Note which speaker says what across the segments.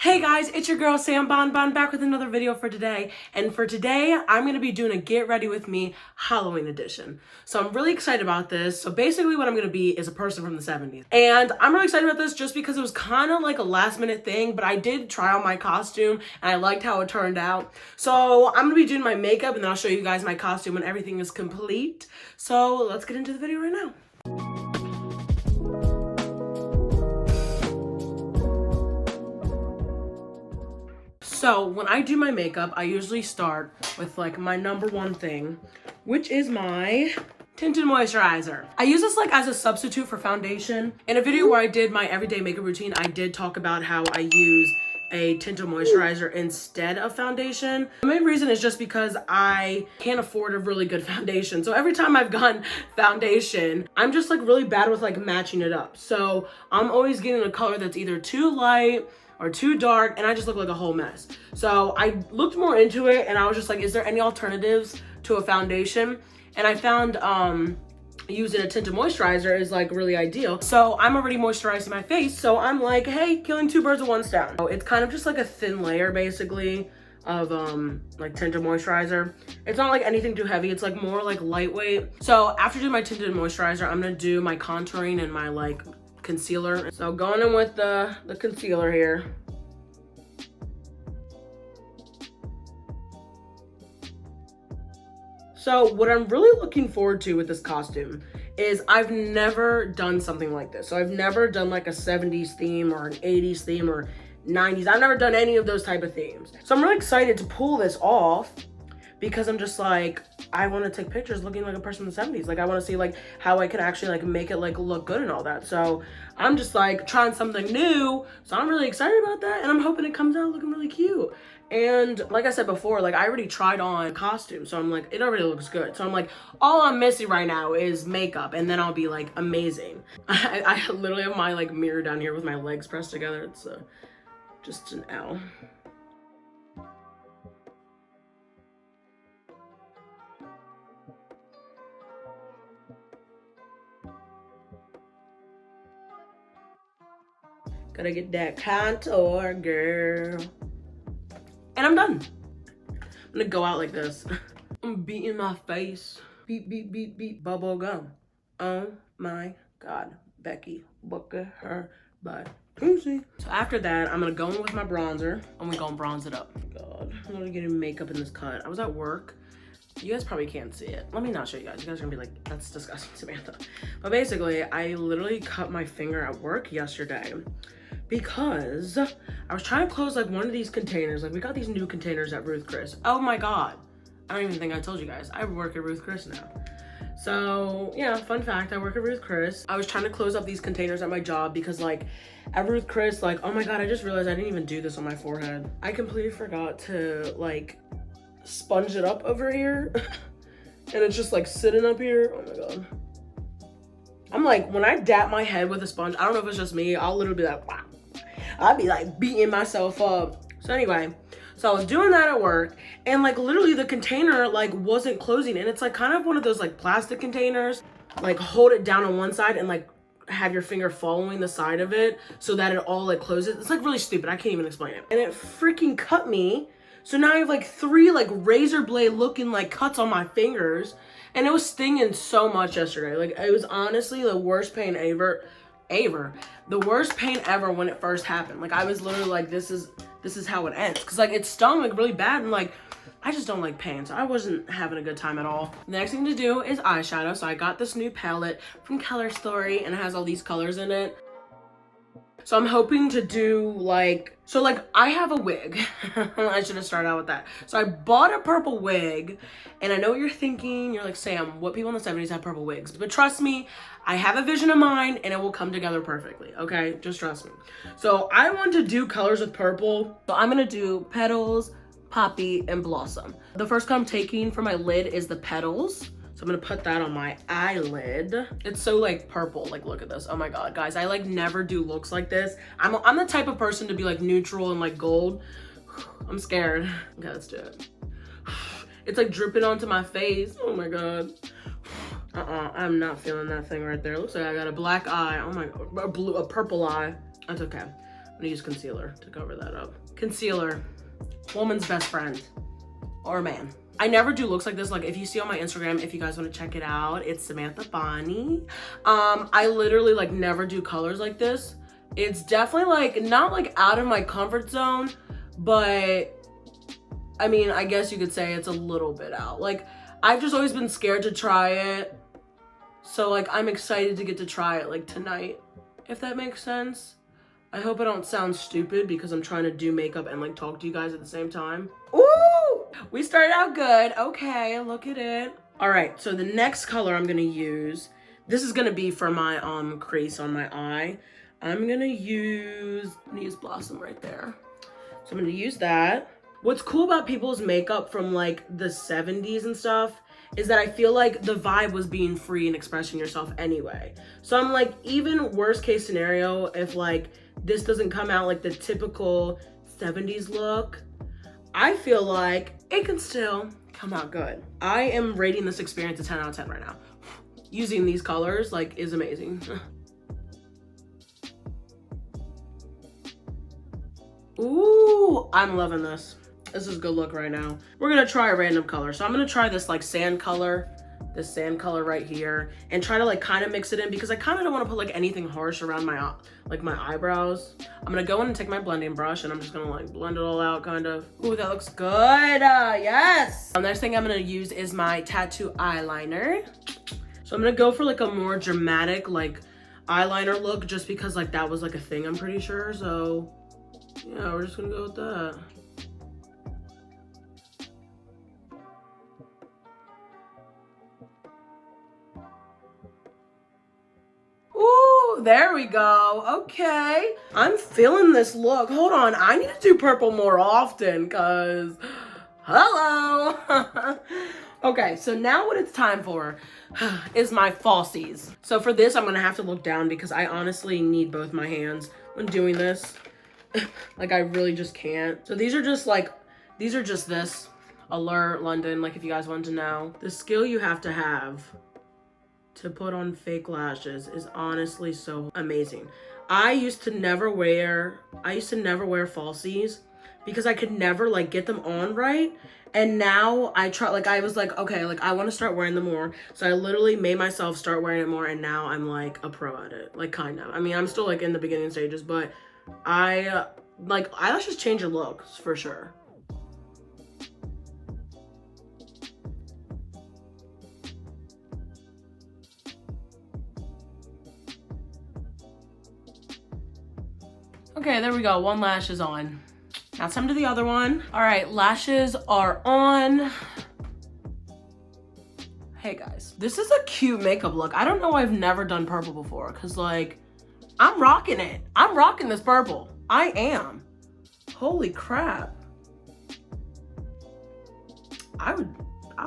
Speaker 1: Hey guys, it's your girl Sambonbon back with another video for today. And for today, I'm going to be doing a get ready with me Halloween edition. So I'm really excited about this. So basically what I'm going to be is a person from the 70s. And I'm really excited about this just because it was kind of like a last minute thing, but I did try on my costume and I liked how it turned out. So I'm going to be doing my makeup and then I'll show you guys my costume when everything is complete. So let's get into the video right now. So when I do my makeup, I usually start with like my number one thing, which is my tinted moisturizer. I use this like as a substitute for foundation. In a video where I did my everyday makeup routine, I did talk about how I use a tinted moisturizer instead of foundation. The main reason is just because I can't afford a really good foundation. So every time I've gotten foundation, I'm just like really bad with like matching it up. So I'm always getting a color that's either too light or too dark, and I just look like a whole mess. So I looked more into it and I was just like, is there any alternatives to a foundation? And I found using a tinted moisturizer is like really ideal. So I'm already moisturizing my face, so I'm like, hey, killing two birds with one stone. So it's kind of just like a thin layer basically of like tinted moisturizer. It's not like anything too heavy, it's like more like lightweight. So after doing my tinted moisturizer, I'm gonna do my contouring and my like concealer. So going in with the concealer here. So what I'm really looking forward to with this costume is I've never done something like this. So I've never done like a 70s theme or an 80s theme or 90s. I've never done any of those type of themes. So I'm really excited to pull this off because I'm just like, I want to take pictures looking like a person in the 70s. Like I want to see like how I can actually like make it like look good and all that. So I'm just like trying something new. So I'm really excited about that. And I'm hoping it comes out looking really cute. And like I said before, like I already tried on costume. So I'm like, it already looks good. So I'm like, all I'm missing right now is makeup. And then I'll be like amazing. I literally have my like mirror down here with my legs pressed together. It's just an L. Gotta get that contour, girl. And I'm done. I'm gonna go out like this. I'm beating my face. Beat, beat, beat, beat, bubble gum. Oh my God. Becky, look at her butt. Pussy. So after that, I'm gonna go in with my bronzer. I'm gonna bronze it up. God, I'm gonna get makeup in this cut. I was at work. You guys probably can't see it. Let me not show you guys. You guys are gonna be like, that's disgusting, Samantha. But basically, I literally cut my finger at work yesterday because I was trying to close like one of these containers. Like we got these new containers at Ruth Chris. Oh my God. I don't even think I told you guys. I work at Ruth Chris now. So yeah, fun fact, I work at Ruth Chris. I was trying to close up these containers at my job because like at Ruth Chris, like, oh my God, I just realized I didn't even do this on my forehead. I completely forgot to like sponge it up over here. And it's just like sitting up here. Oh my God. I'm like, when I dap my head with a sponge, I don't know if it's just me, I'll literally be like, wow. I'd be like beating myself up. So anyway, so I was doing that at work and like literally the container like wasn't closing, and it's like kind of one of those like plastic containers. Like hold it down on one side and like have your finger following the side of it so that it all like closes. It's like really stupid. I can't even explain it. And it freaking cut me. So now I have like 3 like razor blade looking like cuts on my fingers, and it was stinging so much yesterday. Like it was honestly the worst pain ever. The worst pain ever when it first happened. Like I was literally like, this is how it ends. Cause like it stung like really bad, and like I just don't like pain, so I wasn't having a good time at all. The next thing to do is eyeshadow. So I got this new palette from Color Story and it has all these colors in it. So I'm hoping to do like, so like I have a wig. I should have started out with that. So I bought a purple wig, and I know what you're thinking. You're like, Sam, what people in the 70s have purple wigs? But trust me, I have a vision of mine and it will come together perfectly, okay? Just trust me. So I want to do colors with purple. So I'm gonna do Petals, Poppy, and Blossom. The first color I'm taking for my lid is the Petals. So I'm gonna put that on my eyelid. It's so like purple, like look at this. Oh my God, guys, I like never do looks like this. I'm the type of person to be like neutral and like gold. I'm scared. Okay, let's do it. It's like dripping onto my face. Oh my God. I'm not feeling that thing right there. Looks like I got a black eye. Oh my God, a purple eye. That's okay. gonna use concealer to cover that up. Concealer, woman's best friend, or man. I never do looks like this. Like if you see on my Instagram, if you guys want to check it out, it's Samantha Bonnie. I literally like never do colors like this. It's definitely like not like out of my comfort zone, but I mean, I guess you could say it's a little bit out. Like I've just always been scared to try it. So like I'm excited to get to try it like tonight, if that makes sense. I hope I don't sound stupid because I'm trying to do makeup and like talk to you guys at the same time. Ooh, we started out good. Okay, look at it. All right, so the next color I'm gonna use, this is gonna be for my crease on my eye. I'm gonna use Blossom right there. So I'm gonna use that. What's cool about people's makeup from like the 70s and stuff is that I feel like the vibe was being free and expressing yourself anyway. So I'm like, even worst case scenario, if like this doesn't come out like the typical 70s look, I feel like it can still come out good. I am rating this experience a 10 out of 10 right now. Using these colors like is amazing. Ooh, I'm loving this. This is a good look right now. We're gonna try a random color. So I'm gonna try this like sand color, this sand color right here, and try to like kind of mix it in because I kind of don't want to put like anything harsh around my my eyebrows. I'm gonna go in and take my blending brush and I'm just gonna like blend it all out kind of. Ooh, that looks good. Yes. The next thing I'm gonna use is my tattoo eyeliner. So I'm gonna go for like a more dramatic like eyeliner look just because like that was like a thing, I'm pretty sure. So yeah, we're just gonna go with that. Ooh, there we go. Okay. I'm feeling this look. Hold on. I need to do purple more often because, hello. Okay, so now what it's time for is my falsies. So for this, I'm going to have to look down because I honestly need both my hands when doing this. Like, I really just can't. So these are just this. Alert, London, like if you guys want to know. The skill you have to put on fake lashes is honestly so amazing. I used to never wear falsies because I could never like get them on right. And now I try, like I was like, okay, like I want to start wearing them more. So I literally made myself start wearing it more and now I'm like a pro at it. Like kind of. I mean, I'm still like in the beginning stages, but like eyelashes change your looks for sure. Okay, there we go. One lash is on. Now it's time to do the other one. All right, lashes are on. Hey guys, this is a cute makeup look. I don't know why I've never done purple before because like, I'm rocking it. I'm rocking this purple. I am. Holy crap. I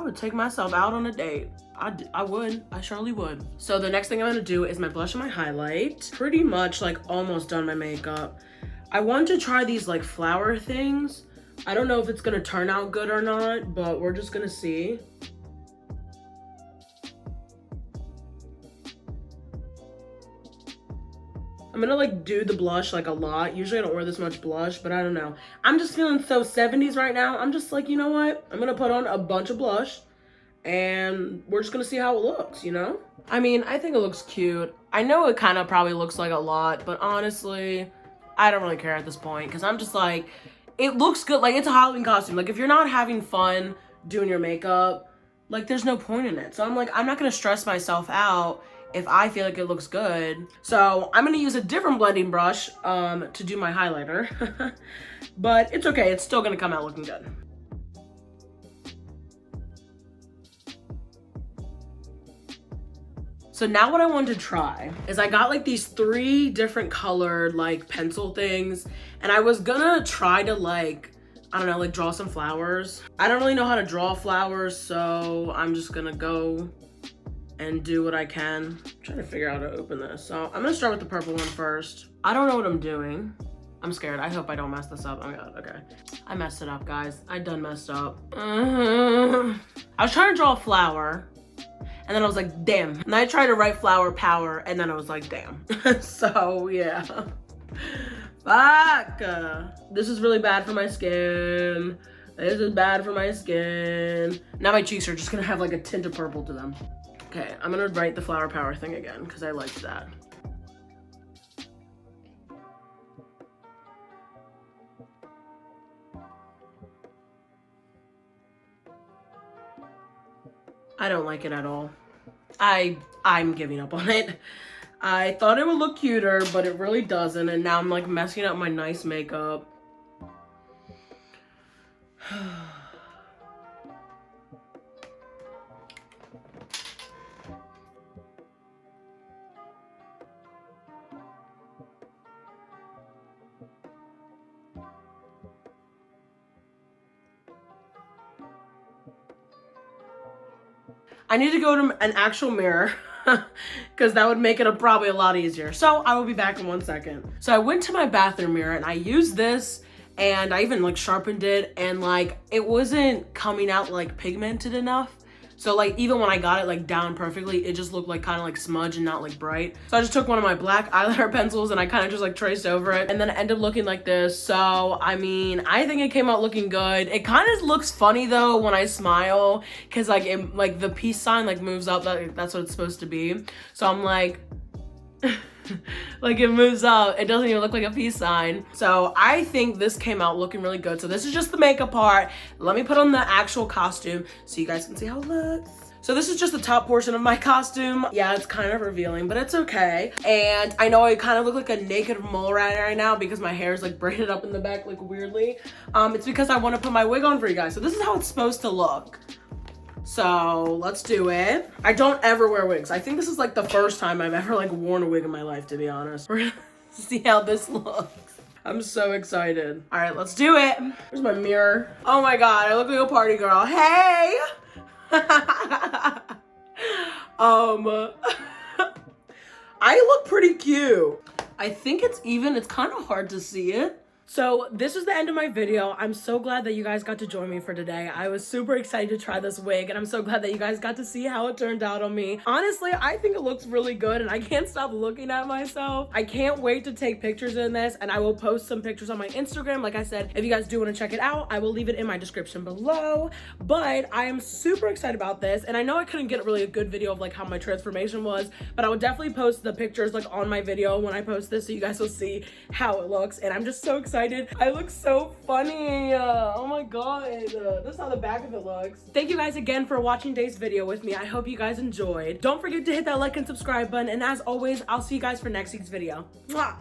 Speaker 1: would take myself out on a date. I surely would. So the next thing I'm gonna do is my blush and my highlight. Pretty much like almost done my makeup. I want to try these like flower things. I don't know if it's gonna turn out good or not, but we're just gonna see. I'm gonna like do the blush like a lot. Usually I don't wear this much blush, but I don't know. I'm just feeling so 70s right now. I'm just like, you know what? I'm gonna put on a bunch of blush and we're just gonna see how it looks, you know? I mean, I think it looks cute. I know it kind of probably looks like a lot, but honestly, I don't really care at this point because I'm just like, it looks good. Like it's a Halloween costume. Like if you're not having fun doing your makeup, like there's no point in it. So I'm like, I'm not gonna stress myself out if I feel like it looks good. So I'm gonna use a different blending brush to do my highlighter. But it's okay, it's still gonna come out looking good. So now what I want to try is I got like these 3 different colored like pencil things and I was gonna try to like, I don't know, like draw some flowers. I don't really know how to draw flowers, so I'm just gonna go and do what I can. I'm trying to figure out how to open this. So I'm gonna start with the purple one first. I don't know what I'm doing. I'm scared. I hope I don't mess this up. Oh my god, okay. I messed it up, guys. I done messed up. I was trying to draw a flower and then I was like, damn. And I tried to write flower power and then I was like, damn. So yeah. Fuck. This is really bad for my skin. This is bad for my skin. Now my cheeks are just gonna have like a tint of purple to them. Okay, I'm gonna write the flower power thing again because I liked that. I don't like it at all. I'm giving up on it. I thought it would look cuter, but it really doesn't, and now I'm like messing up my nice makeup. I need to go to an actual mirror because that would make it probably a lot easier. So I will be back in 1 second. So I went to my bathroom mirror and I used this and I even like sharpened it and like it wasn't coming out like pigmented enough. So like even when I got it like down perfectly, it just looked like kind of like smudge and not like bright. So I just took one of my black eyeliner pencils and I kind of just like traced over it and then it ended up looking like this. So I mean, I think it came out looking good. It kind of looks funny though when I smile because like it like the peace sign like moves up. That's what it's supposed to be. So I'm like like it moves up. It doesn't even look like a peace sign. So I think this came out looking really good. So this is just the makeup part. Let me put on the actual costume so you guys can see how it looks. So this is just the top portion of my costume. Yeah, it's kind of revealing, but it's okay. And I know I kind of look like a naked mole rat right now because my hair is like braided up in the back like weirdly. It's because I want to put my wig on for you guys. So this is how it's supposed to look. So let's do it. I don't ever wear wigs. I think this is like the first time I've ever like worn a wig in my life, to be honest. We're gonna see how this looks. I'm so excited. All right, let's do it. Here's my mirror. Oh my God, I look like a party girl. Hey. I look pretty cute. I think it's even, it's kind of hard to see it. So this is the end of my video. I'm so glad that you guys got to join me for today. I was super excited to try this wig and I'm so glad that you guys got to see how it turned out on me. Honestly, I think it looks really good and I can't stop looking at myself. I can't wait to take pictures in this and I will post some pictures on my Instagram. Like I said, if you guys do want to check it out, I will leave it in my description below. But I am super excited about this and I know I couldn't get really a good video of like how my transformation was, but I will definitely post the pictures like on my video when I post this so you guys will see how it looks. And I'm just so excited. I look so funny. Oh my God. This is how the back of it looks. Thank you guys again for watching today's video with me. I hope you guys enjoyed. Don't forget to hit that like and subscribe button. And as always, I'll see you guys for next week's video. Mwah!